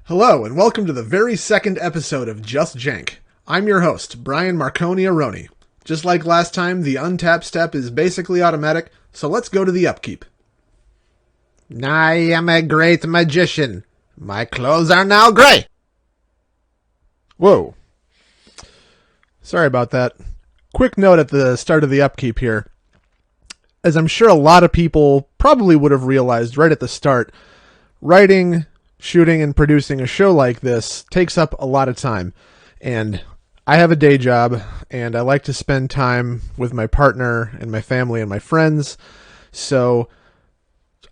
Hello, and welcome to the very second episode of Just Jank. I'm your host, Brian Marconi Aroni. Just like last time, the untap step is basically automatic, so let's go to the upkeep. I am a great magician. My clothes are now gray. Whoa. Sorry about that. Quick note at the start of the upkeep here. As I'm sure a lot of people probably would have realized right at the start, writing, shooting, and producing a show like this takes up a lot of time. And I have a day job, and I like to spend time with my partner and my family and my friends. So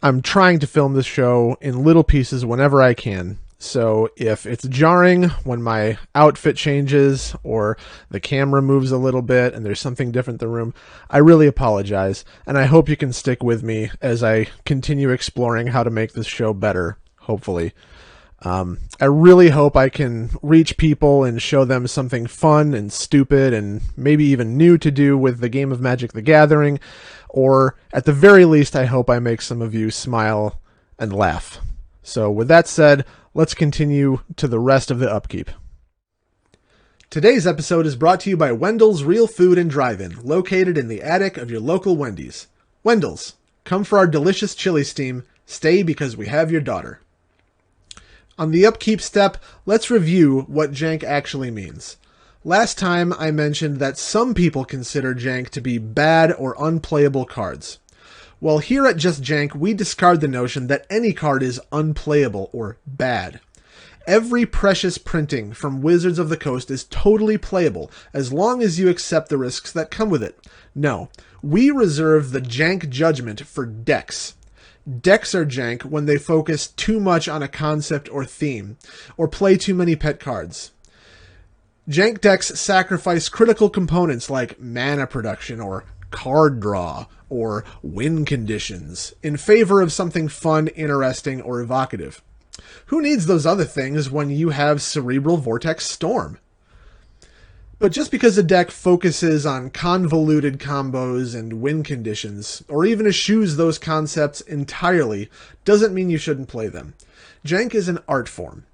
I'm trying to film this show in little pieces whenever I can. So if it's jarring when my outfit changes or the camera moves a little bit and there's something different in the room, I really apologize. And I hope you can stick with me as I continue exploring how to make this show better, hopefully. I really hope I can reach people and show them something fun and stupid and maybe even new to do with the game of Magic the Gathering. Or at the very least, I hope I make some of you smile and laugh. So with that said, let's continue to the rest of the upkeep. Today's episode is brought to you by Wendell's Real Food and Drive-In, located in the attic of your local Wendy's. Wendell's, come for our delicious chili steam. Stay because we have your daughter. On the upkeep step, let's review what jank actually means. Last time I mentioned that some people consider jank to be bad or unplayable cards. Well, here at Just Jank, we discard the notion that any card is unplayable or bad. Every precious printing from Wizards of the Coast is totally playable, as long as you accept the risks that come with it. No, we reserve the jank judgment for decks. Decks are jank when they focus too much on a concept or theme, or play too many pet cards. Jank decks sacrifice critical components like mana production or card draw or win conditions in favor of something fun, interesting, or evocative. Who needs those other things when you have Cerebral Vortex Storm? But just because a deck focuses on convoluted combos and win conditions, or even eschews those concepts entirely, doesn't mean you shouldn't play them. Jank is an art form.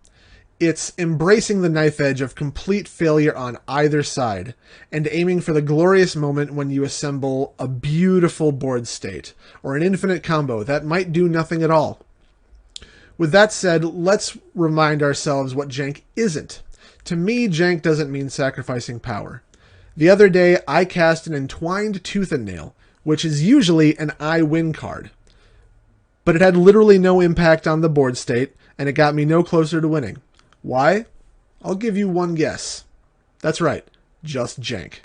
It's embracing the knife edge of complete failure on either side, and aiming for the glorious moment when you assemble a beautiful board state, or an infinite combo that might do nothing at all. With that said, let's remind ourselves what jank isn't. To me, jank doesn't mean sacrificing power. The other day, I cast an Entwined Tooth and Nail, which is usually an I win card. But it had literally no impact on the board state, and it got me no closer to winning. Why? I'll give you one guess. That's right, just jank.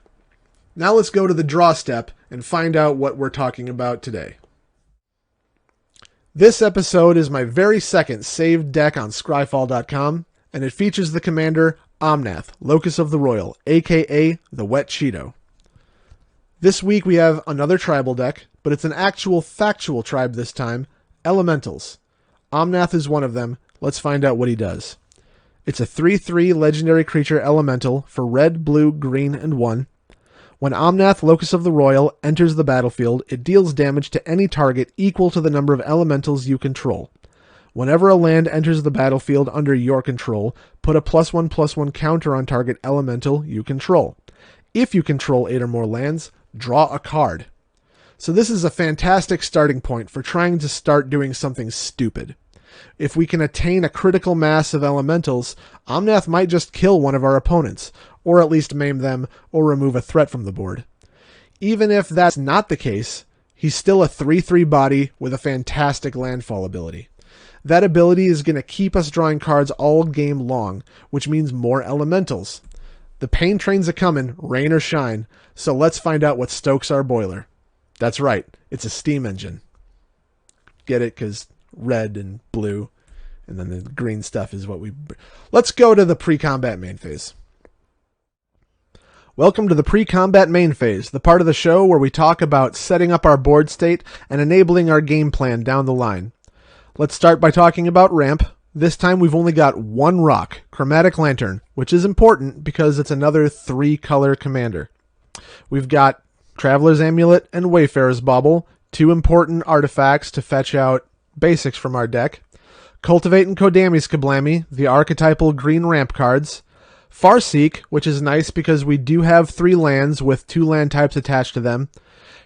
Now let's go to the draw step and find out what we're talking about today. This episode is my very second saved deck on Scryfall.com, and it features the commander Omnath, Locus of the Roil, aka the Wet Cheeto. This week we have another tribal deck, but it's an actual factual tribe this time, Elementals. Omnath is one of them. Let's find out what he does. It's a 3/3 legendary creature elemental for red, blue, green, and 1. When Omnath, Locus of the Roil, enters the battlefield, it deals damage to any target equal to the number of elementals you control. Whenever a land enters the battlefield under your control, put a +1/+1 counter on target elemental you control. If you control 8 or more lands, draw a card. So this is a fantastic starting point for trying to start doing something stupid. If we can attain a critical mass of elementals, Omnath might just kill one of our opponents, or at least maim them, or remove a threat from the board. Even if that's not the case, he's still a 3/3 body with a fantastic landfall ability. That ability is going to keep us drawing cards all game long, which means more elementals. The pain train's a-comin', rain or shine, so let's find out what stokes our boiler. That's right, it's a steam engine. Get it? Because red and blue, and then the green stuff is what we... Let's go to the Precombat Main phase. Welcome to the Precombat Main phase, the part of the show where we talk about setting up our board state and enabling our game plan down the line. Let's start by talking about ramp. This time we've only got one rock, Chromatic Lantern, which is important because it's another 3-color commander. We've got Traveler's Amulet and Wayfarer's Bauble, 2 important artifacts to fetch out basics from our deck. Cultivate and Kodami's Kablami, the archetypal green ramp cards. Farseek, which is nice because we do have 3 lands with 2 land types attached to them.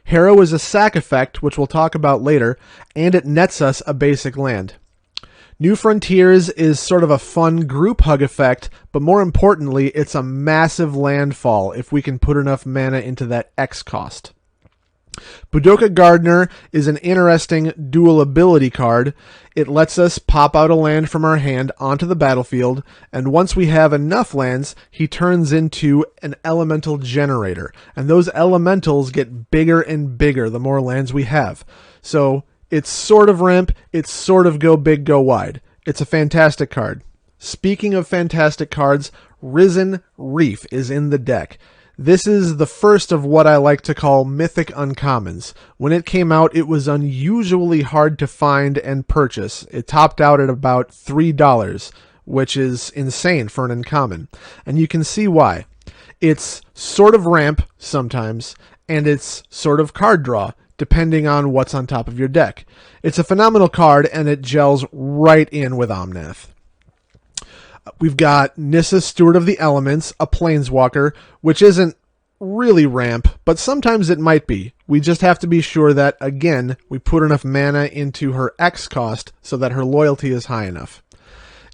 Harrow is a sack effect, which we'll talk about later, and it nets us a basic land. New Frontiers is sort of a fun group hug effect, but more importantly, it's a massive landfall if we can put enough mana into that X cost. Budoka Gardener is an interesting dual ability card. It lets us pop out a land from our hand onto the battlefield, and once we have enough lands, he turns into an elemental generator. And those elementals get bigger and bigger the more lands we have. So it's sort of ramp, it's sort of go big, go wide. It's a fantastic card. Speaking of fantastic cards, Risen Reef is in the deck. This is the first of what I like to call mythic uncommons. When it came out, it was unusually hard to find and purchase. It topped out at about $3, which is insane for an uncommon. And you can see why. It's sort of ramp sometimes, and it's sort of card draw, depending on what's on top of your deck. It's a phenomenal card, and it gels right in with Omnath. We've got Nissa, Steward of the Elements, a Planeswalker, which isn't really ramp, but sometimes it might be. We just have to be sure that, again, we put enough mana into her X cost so that her loyalty is high enough.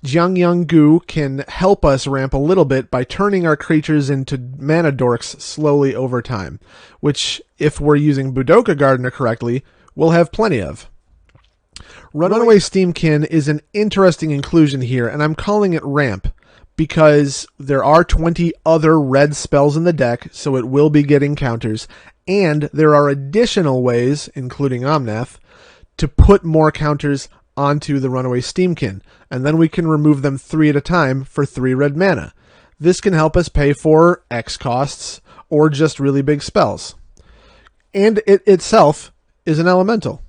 Jiang Gu can help us ramp a little bit by turning our creatures into mana dorks slowly over time, which, if we're using Budoka Gardener correctly, we'll have plenty of. Runaway Steamkin is an interesting inclusion here, and I'm calling it ramp because there are 20 other red spells in the deck, so it will be getting counters, and there are additional ways, including Omnath, to put more counters onto the Runaway Steamkin, and then we can remove them 3 at a time for 3 red mana. This can help us pay for X costs or just really big spells. And it itself is an elemental.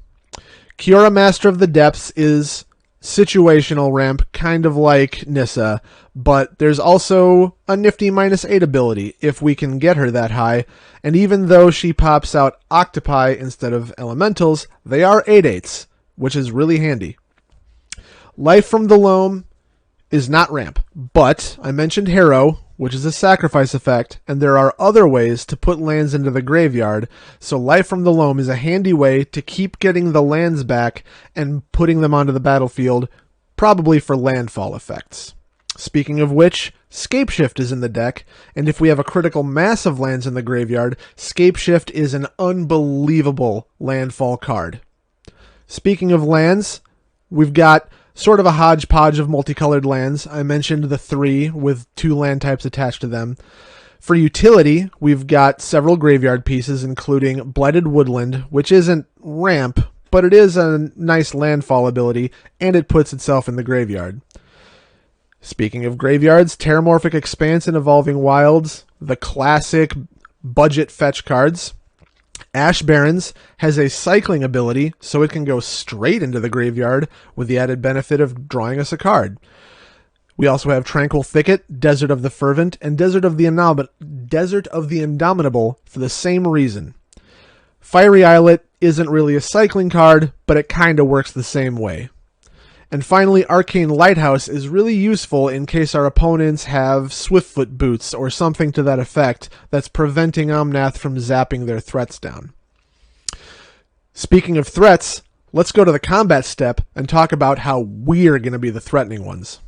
Kiora, Master of the Depths, is situational ramp, kind of like Nissa, but there's also a nifty -8 ability if we can get her that high, and even though she pops out octopi instead of elementals, they are 8/8s, which is really handy. Life from the Loam is not ramp, but I mentioned Harrow, which is a sacrifice effect, and there are other ways to put lands into the graveyard, so Life from the Loam is a handy way to keep getting the lands back and putting them onto the battlefield, probably for landfall effects. Speaking of which, Scapeshift is in the deck, and if we have a critical mass of lands in the graveyard, Scapeshift is an unbelievable landfall card. Speaking of lands, we've got sort of a hodgepodge of multicolored lands. I mentioned the 3 with 2 land types attached to them. For utility, we've got several graveyard pieces, including Blighted Woodland, which isn't ramp, but it is a nice landfall ability, and it puts itself in the graveyard. Speaking of graveyards, Terramorphic Expanse and Evolving Wilds, the classic budget fetch cards. Ash Barrens has a cycling ability, so it can go straight into the graveyard with the added benefit of drawing us a card. We also have Tranquil Thicket, Desert of the Fervent, and Desert of the Indomitable for the same reason. Fiery Islet isn't really a cycling card, but it kinda works the same way. And finally, Arcane Lighthouse is really useful in case our opponents have Swiftfoot boots or something to that effect that's preventing Omnath from zapping their threats down. Speaking of threats, let's go to the combat step and talk about how we're going to be the threatening ones.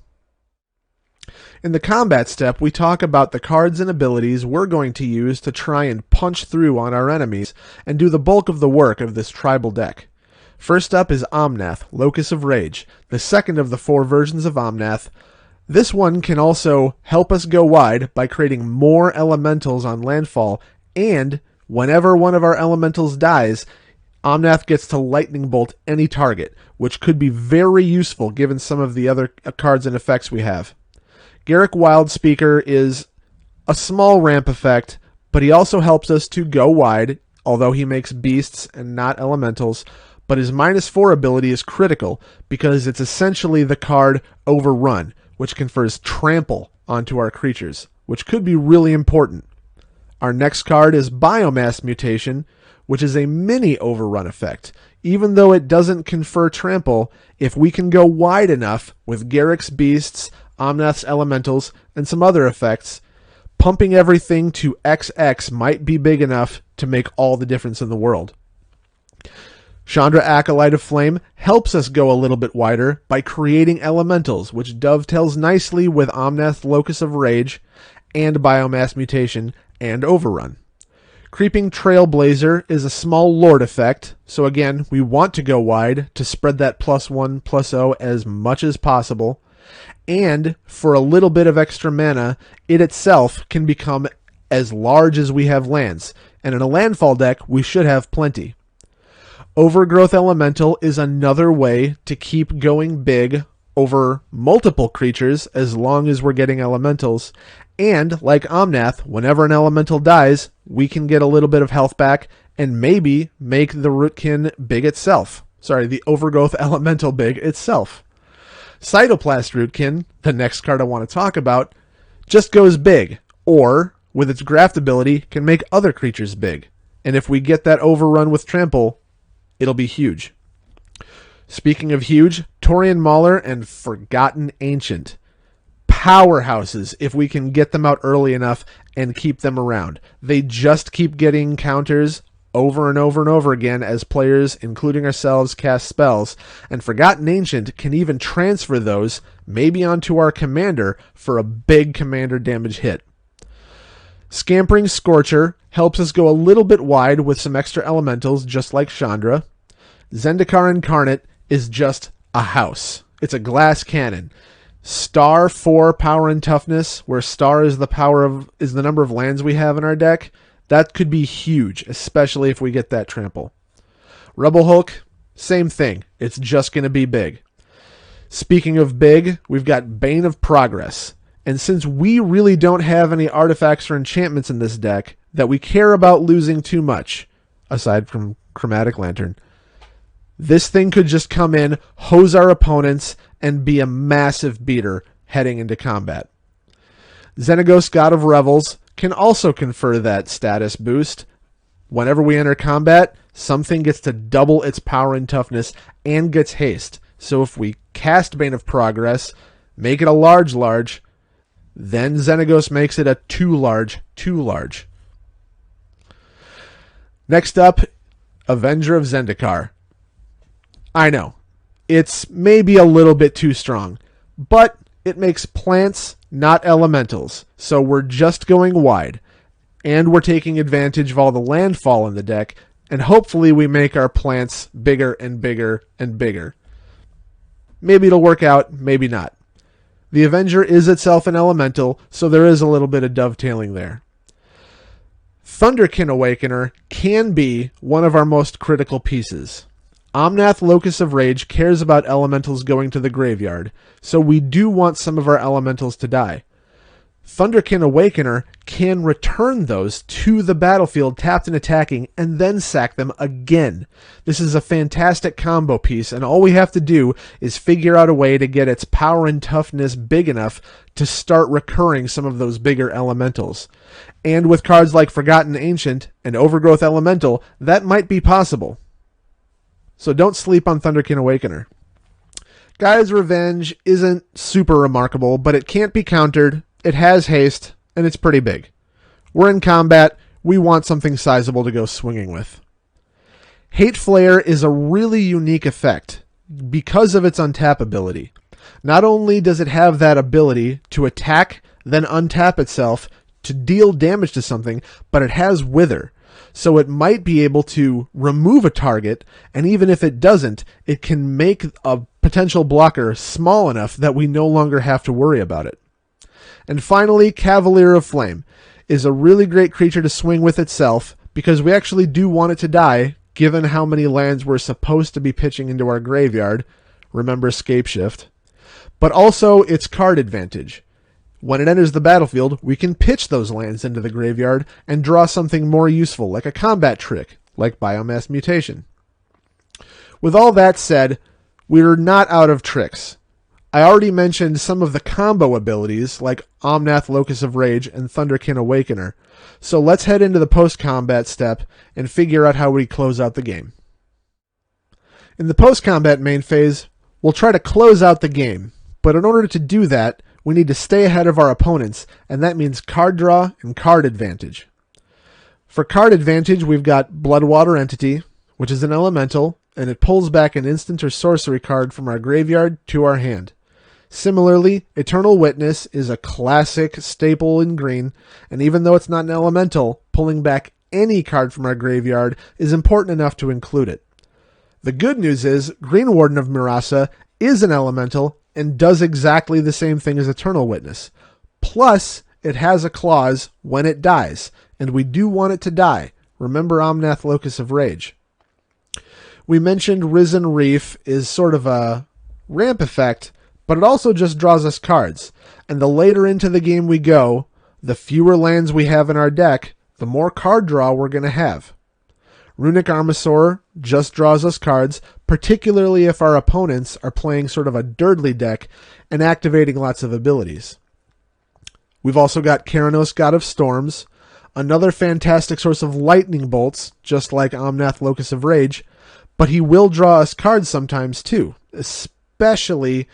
In the combat step, we talk about the cards and abilities we're going to use to try and punch through on our enemies and do the bulk of the work of this tribal deck. First up is Omnath, Locus of Rage, the second of the 4 versions of Omnath. This one can also help us go wide by creating more elementals on landfall, and whenever one of our elementals dies, Omnath gets to lightning bolt any target, which could be very useful given some of the other cards and effects we have. Garruk Wildspeaker is a small ramp effect, but he also helps us to go wide, although he makes beasts and not elementals. But his -4 ability is critical because it's essentially the card Overrun, which confers trample onto our creatures, which could be really important. Our next card is Biomass Mutation, which is a mini Overrun effect. even though it doesn't confer trample, if we can go wide enough with Garrick's Beasts, Omnath's Elementals, and some other effects, pumping everything to XX might be big enough to make all the difference in the world. Chandra Acolyte of Flame helps us go a little bit wider by creating elementals, which dovetails nicely with Omnath Locus of Rage and Biomass Mutation and Overrun. Creeping Trailblazer is a small Lord effect, so again, we want to go wide to spread that +1/+0 as much as possible, and for a little bit of extra mana, it itself can become as large as we have lands, and in a landfall deck, we should have plenty. Overgrowth Elemental is another way to keep going big over multiple creatures as long as we're getting elementals. And, like Omnath, whenever an elemental dies, we can get a little bit of health back and maybe make the Rootkin big itself. Sorry, the Overgrowth Elemental big itself. Cytoplast Rootkin, the next card I want to talk about, just goes big, or, with its graft ability, can make other creatures big. And if we get that overrun with trample, it'll be huge. Speaking of huge, Torian Mauler and Forgotten Ancient. Powerhouses if we can get them out early enough and keep them around. They just keep getting counters over and over and over again as players, including ourselves, cast spells, and Forgotten Ancient can even transfer those, maybe onto our commander, for a big commander damage hit. Scampering Scorcher helps us go a little bit wide with some extra elementals, just like Chandra. Zendikar Incarnate is just a house. It's a glass cannon. Star 4 power and toughness, where star is the number of lands we have in our deck. That could be huge, especially if we get that trample. Rebel Hulk, same thing. It's just going to be big. Speaking of big, we've got Bane of Progress. And since we really don't have any artifacts or enchantments in this deck that we care about losing too much, aside from Chromatic Lantern, this thing could just come in, hose our opponents, and be a massive beater heading into combat. Xenagos, God of Revels, can also confer that status boost. Whenever we enter combat, something gets to double its power and toughness and gets haste. So if we cast Bane of Progress, make it a large, then Xenagos makes it a too large. Next up, Avenger of Zendikar. I know, it's maybe a little bit too strong, but it makes plants, not elementals, so we're just going wide, and we're taking advantage of all the landfall in the deck, and hopefully we make our plants bigger and bigger and bigger. Maybe it'll work out, maybe not. The Avenger is itself an elemental, so there is a little bit of dovetailing there. Thunderkin Awakener can be one of our most critical pieces. Omnath Locus of Rage cares about elementals going to the graveyard, so we do want some of our elementals to die. Thunderkin Awakener can return those to the battlefield tapped and attacking, and then sack them again. This is a fantastic combo piece, and all we have to do is figure out a way to get its power and toughness big enough to start recurring some of those bigger elementals. And with cards like Forgotten Ancient and Overgrowth Elemental, that might be possible. So don't sleep on Thunderkin Awakener. Gaia's Revenge isn't super remarkable, but it can't be countered, it has haste, and it's pretty big. We're in combat, we want something sizable to go swinging with. Hate Flare is a really unique effect because of its untap ability. Not only does it have that ability to attack, then untap itself to deal damage to something, but it has Wither. So it might be able to remove a target, and even if it doesn't, it can make a potential blocker small enough that we no longer have to worry about it. And finally, Cavalier of Flame is a really great creature to swing with itself, because we actually do want it to die, given how many lands we're supposed to be pitching into our graveyard. Remember Scapeshift. But also its card advantage. When it enters the battlefield, we can pitch those lands into the graveyard and draw something more useful, like a combat trick, like Biomass Mutation. With all that said, we're not out of tricks. I already mentioned some of the combo abilities, like Omnath Locus of Rage and Thunderkin Awakener, so let's head into the post-combat step and figure out how we close out the game. In the post-combat main phase, we'll try to close out the game, but in order to do that, we need to stay ahead of our opponents, and that means card draw and card advantage. For card advantage, we've got Bloodwater Entity, which is an elemental, and it pulls back an instant or sorcery card from our graveyard to our hand. Similarly, Eternal Witness is a classic staple in green, and even though it's not an elemental, pulling back any card from our graveyard is important enough to include it. The good news is, Green Warden of Murasa is an elemental and does exactly the same thing as Eternal Witness. Plus, it has a clause when it dies, and we do want it to die. Remember Omnath, Locus of Rage. We mentioned Risen Reef is sort of a ramp effect, but it also just draws us cards. And the later into the game we go, the fewer lands we have in our deck, the more card draw we're going to have. Runic Armasaur just draws us cards, particularly if our opponents are playing sort of a Durdley deck and activating lots of abilities. We've also got Keranos, God of Storms, another fantastic source of lightning bolts, just like Omnath, Locus of Rage, but he will draw us cards sometimes too, especially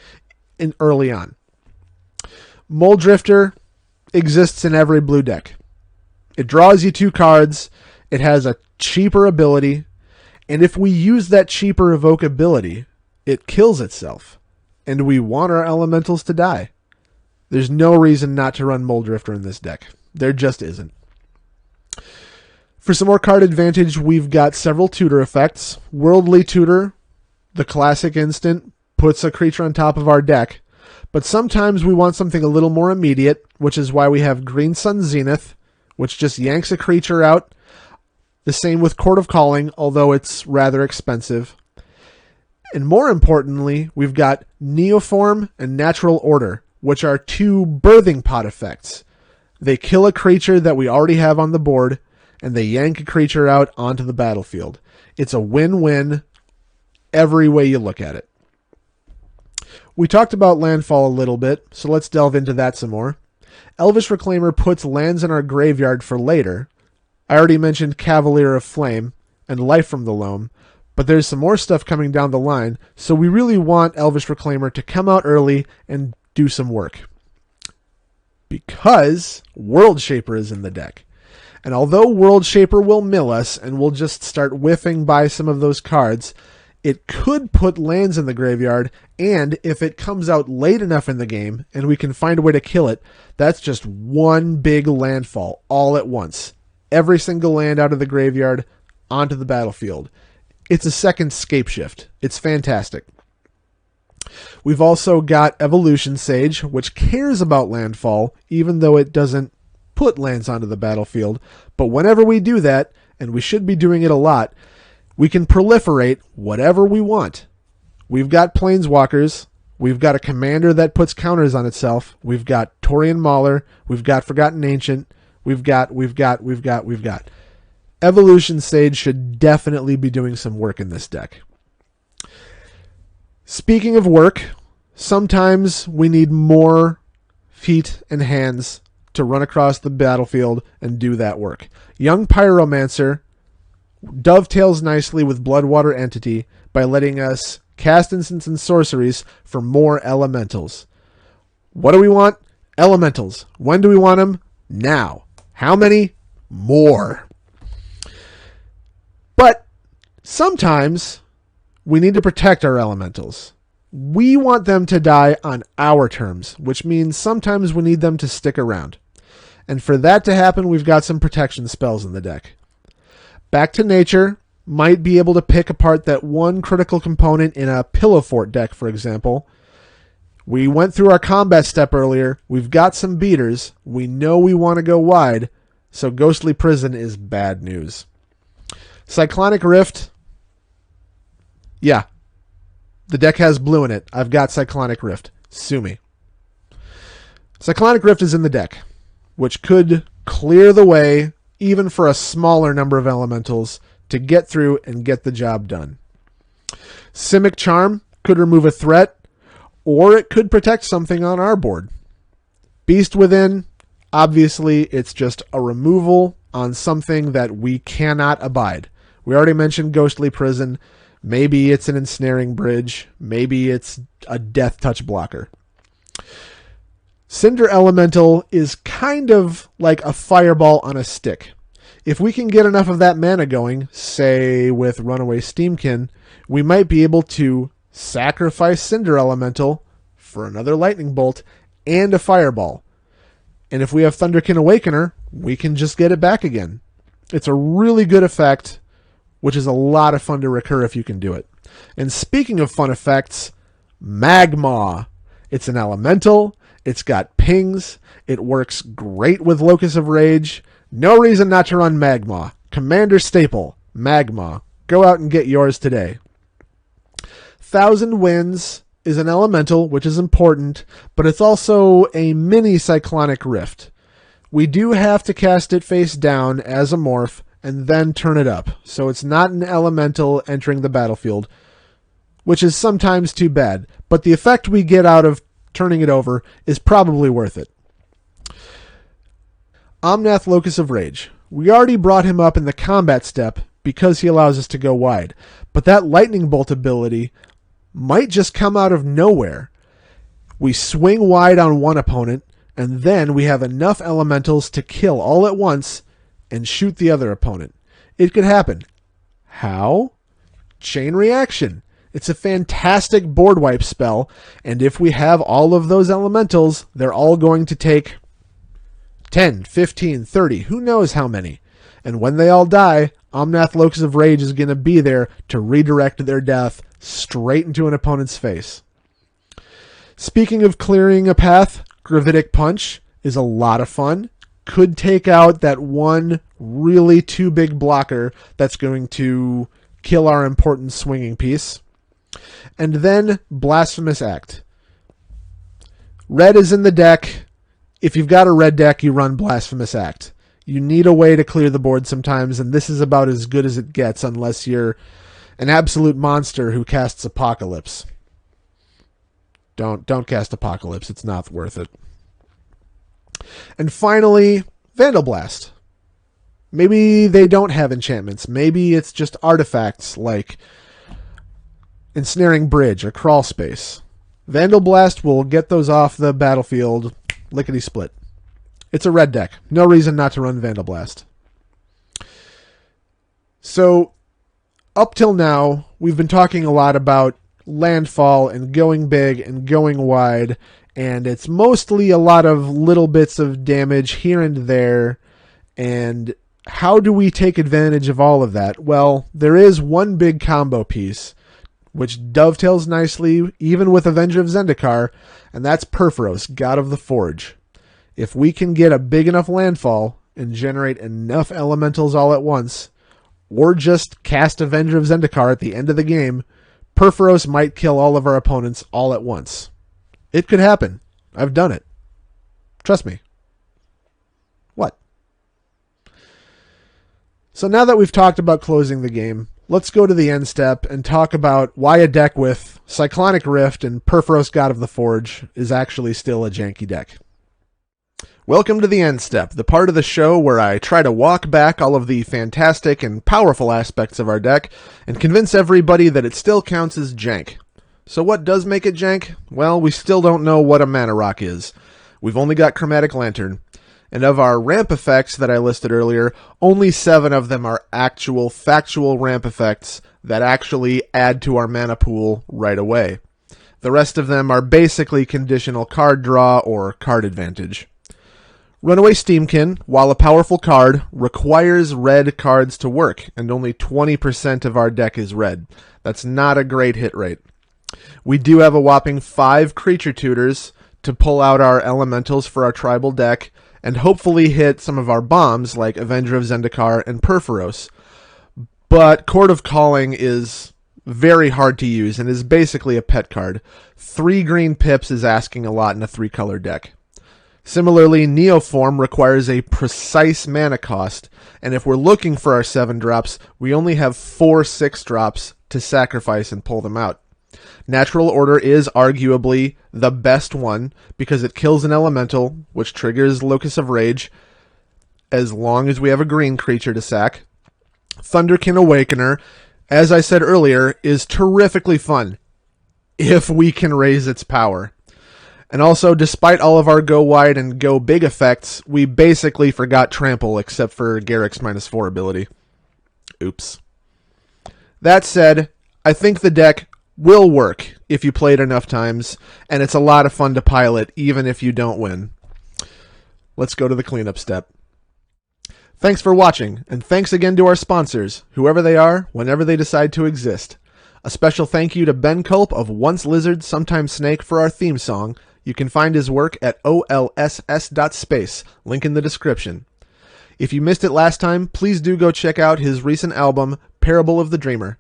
in early on. Mole Drifter exists in every blue deck. It draws you 2 cards, it has a cheaper ability, and if we use that cheaper evoke ability, it kills itself, and we want our elementals to die. There's no reason not to run Mole Drifter in this deck. There just isn't. For some more card advantage, we've got several tutor effects. Worldly Tutor, the classic instant, puts a creature on top of our deck, but sometimes we want something a little more immediate, which is why we have Green Sun Zenith, which just yanks a creature out. The same with Court of Calling, although it's rather expensive. And more importantly, we've got Neoform and Natural Order, which are 2 birthing pot effects. They kill a creature that we already have on the board, and they yank a creature out onto the battlefield. It's a win-win every way you look at it. We talked about landfall a little bit, so let's delve into that some more. Elvish Reclaimer puts lands in our graveyard for later. I already mentioned Cavalier of Flame and Life from the Loam, but there's some more stuff coming down the line, so we really want Elvish Reclaimer to come out early and do some work. Because World Shaper is in the deck. And although World Shaper will mill us and we'll just start whiffing by some of those cards, it could put lands in the graveyard, and if it comes out late enough in the game and we can find a way to kill it, that's just one big landfall all at once. Every single land out of the graveyard onto the battlefield. It's a second scape shift. It's fantastic. We've also got Evolution Sage, which cares about landfall, even though it doesn't put lands onto the battlefield. But whenever we do that, and we should be doing it a lot, we can proliferate whatever we want. We've got Planeswalkers. We've got a commander that puts counters on itself. We've got Torian Mauler. We've got Forgotten Ancient. We've got. Evolution Sage should definitely be doing some work in this deck. Speaking of work, sometimes we need more feet and hands to run across the battlefield and do that work. Young Pyromancer dovetails nicely with Bloodwater Entity by letting us cast instants and sorceries for more elementals. What do we want? Elementals. When do we want them? Now. How many? More. But sometimes we need to protect our elementals. We want them to die on our terms, which means sometimes we need them to stick around. And for that to happen, we've got some protection spells in the deck. Back to Nature might be able to pick apart that one critical component in a Pillow Fort deck, for example. We went through our combat step earlier. We've got some beaters. We know we want to go wide, so Ghostly Prison is bad news. Cyclonic Rift. Yeah. The deck has blue in it. I've got Cyclonic Rift. Sue me. Cyclonic Rift is in the deck, which could clear the way, even for a smaller number of elementals, to get through and get the job done. Simic Charm could remove a threat, or it could protect something on our board. Beast Within, obviously, it's just a removal on something that we cannot abide. We already mentioned Ghostly Prison. Maybe it's an ensnaring bridge. Maybe it's a death touch blocker. Cinder Elemental is kind of like a fireball on a stick. If we can get enough of that mana going, say with Runaway Steamkin, we might be able to sacrifice Cinder Elemental for another Lightning Bolt and a Fireball. And if we have Thunderkin Awakener, we can just get it back again. It's a really good effect, which is a lot of fun to recur if you can do it. And speaking of fun effects, Magma. It's an elemental. It's got pings. It works great with Locus of Rage. No reason not to run Magma. Commander staple, Magma. Go out and get yours today. Thousand Winds is an elemental, which is important, but it's also a mini Cyclonic Rift. We do have to cast it face down as a morph and then turn it up. So it's not an elemental entering the battlefield, which is sometimes too bad. But the effect we get out of turning it over is probably worth it. Omnath, Locus of Rage. We already brought him up in the combat step because he allows us to go wide. But that Lightning Bolt ability might just come out of nowhere. We swing wide on one opponent, and then we have enough elementals to kill all at once and shoot the other opponent. It could happen. How? Chain Reaction. It's a fantastic board wipe spell, and if we have all of those elementals, they're all going to take 10, 15, 30, who knows how many. And when they all die, Omnath Locus of Rage is going to be there to redirect their death straight into an opponent's face. Speaking of clearing a path, Gravitic Punch is a lot of fun. Could take out that one really too big blocker that's going to kill our important swinging piece. And then Blasphemous Act. Red is in the deck. If you've got a red deck, you run Blasphemous Act. You need a way to clear the board sometimes, and this is about as good as it gets unless you're an absolute monster who casts Apocalypse. Don't cast Apocalypse. It's not worth it. And finally, Vandal Blast. Maybe they don't have enchantments. Maybe it's just artifacts like Ensnaring Bridge or Crawl Space. Vandal Blast will get those off the battlefield lickety-split. It's a red deck. No reason not to run Vandal Blast. So, up till now, we've been talking a lot about landfall and going big and going wide, and it's mostly a lot of little bits of damage here and there. And how do we take advantage of all of that? Well, there is one big combo piece which dovetails nicely even with Avenger of Zendikar, and that's Purphoros, God of the Forge. If we can get a big enough landfall and generate enough elementals all at once, or just cast Avenger of Zendikar at the end of the game, Purphoros might kill all of our opponents all at once. It could happen. I've done it. Trust me. What? So now that we've talked about closing the game, let's go to the end step and talk about why a deck with Cyclonic Rift and Purphoros, God of the Forge is actually still a janky deck. Welcome to the end step, the part of the show where I try to walk back all of the fantastic and powerful aspects of our deck and convince everybody that it still counts as jank. So what does make it jank? Well, we still don't know what a mana rock is. We've only got Chromatic Lantern. And of our ramp effects that I listed earlier, only 7 of them are actual, factual ramp effects that actually add to our mana pool right away. The rest of them are basically conditional card draw or card advantage. Runaway Steamkin, while a powerful card, requires red cards to work, and only 20% of our deck is red. That's not a great hit rate. We do have a whopping 5 creature tutors to pull out our elementals for our tribal deck, and hopefully hit some of our bombs like Avenger of Zendikar and Purphoros. But Court of Calling is very hard to use and is basically a pet card. 3 green pips is asking a lot in a 3-color deck. Similarly, Neoform requires a precise mana cost, and if we're looking for our 7 drops, we only have 4 6 drops to sacrifice and pull them out. Natural Order is arguably the best one because it kills an elemental, which triggers Locus of Rage, as long as we have a green creature to sack. Thunderkin Awakener as I said earlier, is terrifically fun, if we can raise its power. And also, despite all of our go wide and go big effects, we basically forgot Trample except for Garrick's -4 ability. Oops. That said, I think the deck will work if you play it enough times, and it's a lot of fun to pilot even if you don't win. Let's go to the cleanup step. Thanks for watching, and thanks again to our sponsors, whoever they are, whenever they decide to exist. A special thank you to Ben Culp of Once Lizard, Sometimes Snake for our theme song. You can find his work at olss.space, link in the description. If you missed it last time, please do go check out his recent album, Parable of the Dreamer.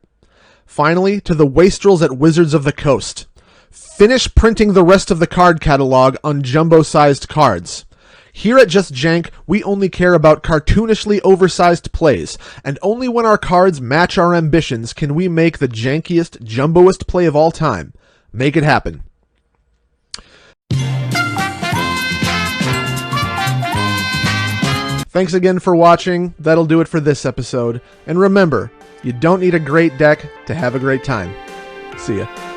Finally, to the wastrels at Wizards of the Coast. Finish printing the rest of the card catalog on jumbo-sized cards. Here at Just Jank, we only care about cartoonishly oversized plays, and only when our cards match our ambitions can we make the jankiest, jumboest play of all time. Make it happen. Thanks again for watching. That'll do it for this episode. And remember, you don't need a great deck to have a great time. See ya.